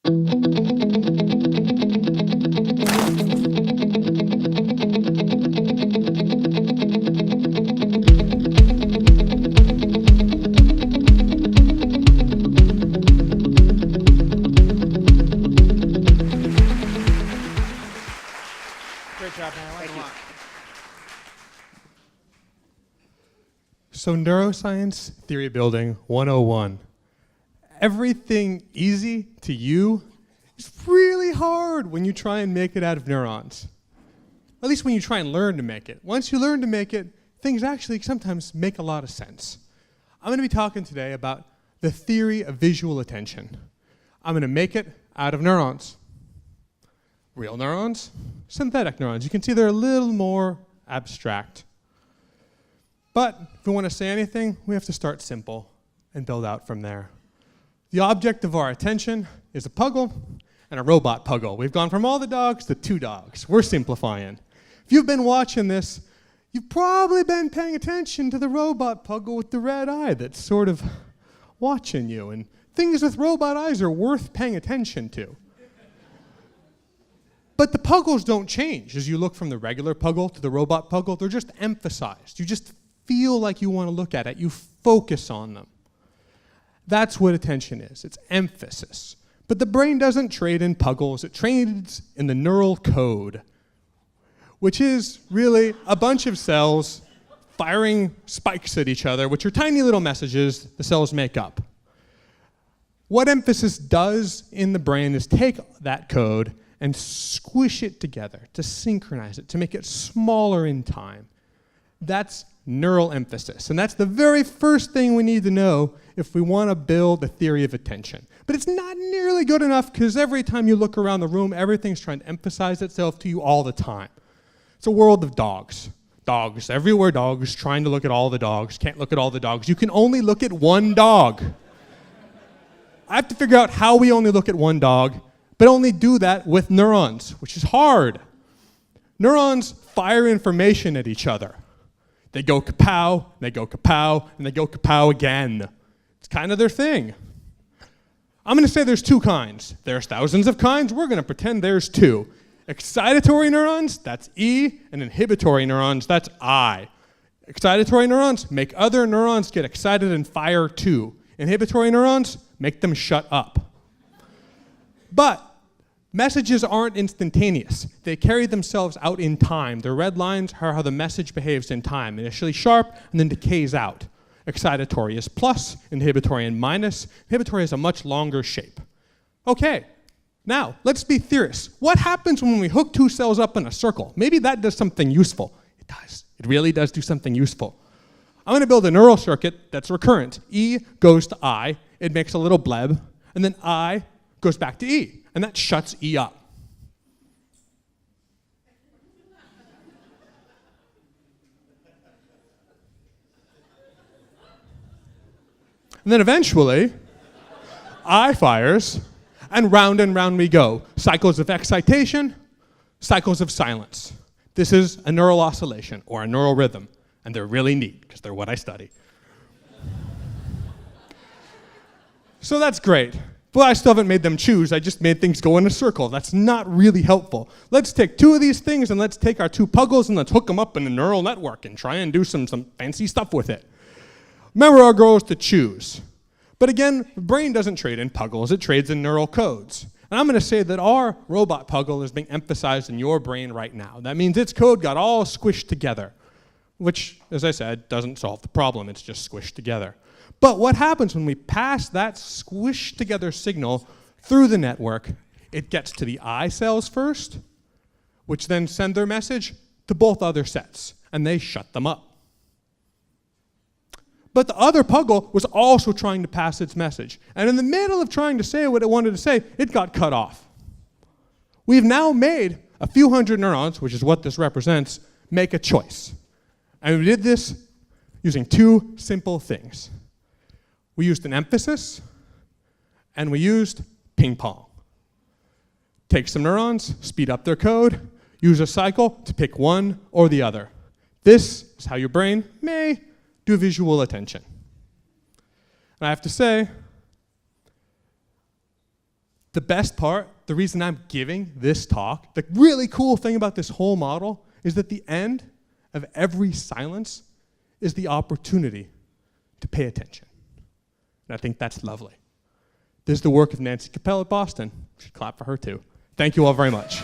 Great job, man. I like it a lot. So neuroscience theory building 101. Everything easy to you is really hard when you try and make it out of neurons. At least when you try and learn to make it. Once you learn to make it, things actually sometimes make a lot of sense. I'm going to be talking today about the theory of visual attention. I'm going to make it out of neurons. Real neurons, synthetic neurons. You can see they're a little more abstract. But if we want to say anything, we have to start simple and build out from there. The object of our attention is a puggle and a robot puggle. We've gone from all the dogs to 2 dogs. We're simplifying. If you've been watching this, you've probably been paying attention to the robot puggle with the red eye that's sort of watching you. And things with robot eyes are worth paying attention to. But the puggles don't change as you look from the regular puggle to the robot puggle. They're just emphasized. You just feel like you want to look at it. You focus on them. That's what attention is. It's emphasis. But the brain doesn't trade in puggles. It trades in the neural code, which is really a bunch of cells firing spikes at each other, which are tiny little messages the cells make up. What emphasis does in the brain is take that code and squish it together, to synchronize it, to make it smaller in time. That's neural emphasis. And that's the very first thing we need to know if we want to build a theory of attention. But it's not nearly good enough because every time you look around the room, everything's trying to emphasize itself to you all the time. It's a world of dogs. Dogs, everywhere dogs, trying to look at all the dogs, can't look at all the dogs. You can only look at one dog. I have to figure out how we only look at one dog, but only do that with neurons, which is hard. Neurons fire information at each other. They go kapow, and they go kapow, and they go kapow again. It's kind of their thing. I'm going to say there's 2 kinds. There's thousands of kinds. We're going to pretend there's 2. Excitatory neurons, that's E, and inhibitory neurons, that's I. Excitatory neurons make other neurons get excited and fire too. Inhibitory neurons make them shut up. But messages aren't instantaneous. They carry themselves out in time. The red lines are how the message behaves in time. Initially sharp and then decays out. Excitatory is plus, inhibitory and minus. Inhibitory has a much longer shape. Okay, now let's be theorists. What happens when we hook 2 cells up in a circle? Maybe that does something useful. It does. It really does do something useful. I'm going to build a neural circuit that's recurrent. E goes to I, it makes a little bleb, and then I goes back to E, and that shuts E up. And then eventually, I fires, and round we go. Cycles of excitation, cycles of silence. This is a neural oscillation, or a neural rhythm, and they're really neat, because they're what I study. So that's great. But I still haven't made them choose. I just made things go in a circle. That's not really helpful. Let's take 2 of these things and let's take our 2 puggles and let's hook them up in a neural network and try and do some fancy stuff with it. Remember, our goal is to choose. But again, the brain doesn't trade in puggles. It trades in neural codes. And I'm going to say that our robot puggle is being emphasized in your brain right now. That means its code got all squished together, which, as I said, doesn't solve the problem. It's just squished together. But what happens when we pass that squished together signal through the network? It gets to the I cells first, which then send their message to both other sets, and they shut them up. But the other puggle was also trying to pass its message. And in the middle of trying to say what it wanted to say, it got cut off. We've now made a few hundred neurons, which is what this represents, make a choice. And we did this using 2 simple things. We used an emphasis, and we used ping pong. Take some neurons, speed up their code, use a cycle to pick one or the other. This is how your brain may do visual attention. And I have to say, The best part, the reason I'm giving this talk, the really cool thing about this whole model is that the end of every silence is the opportunity to pay attention. And I think that's lovely. This is the work of Nancy Capel at Boston. You should clap for her too. Thank you all very much.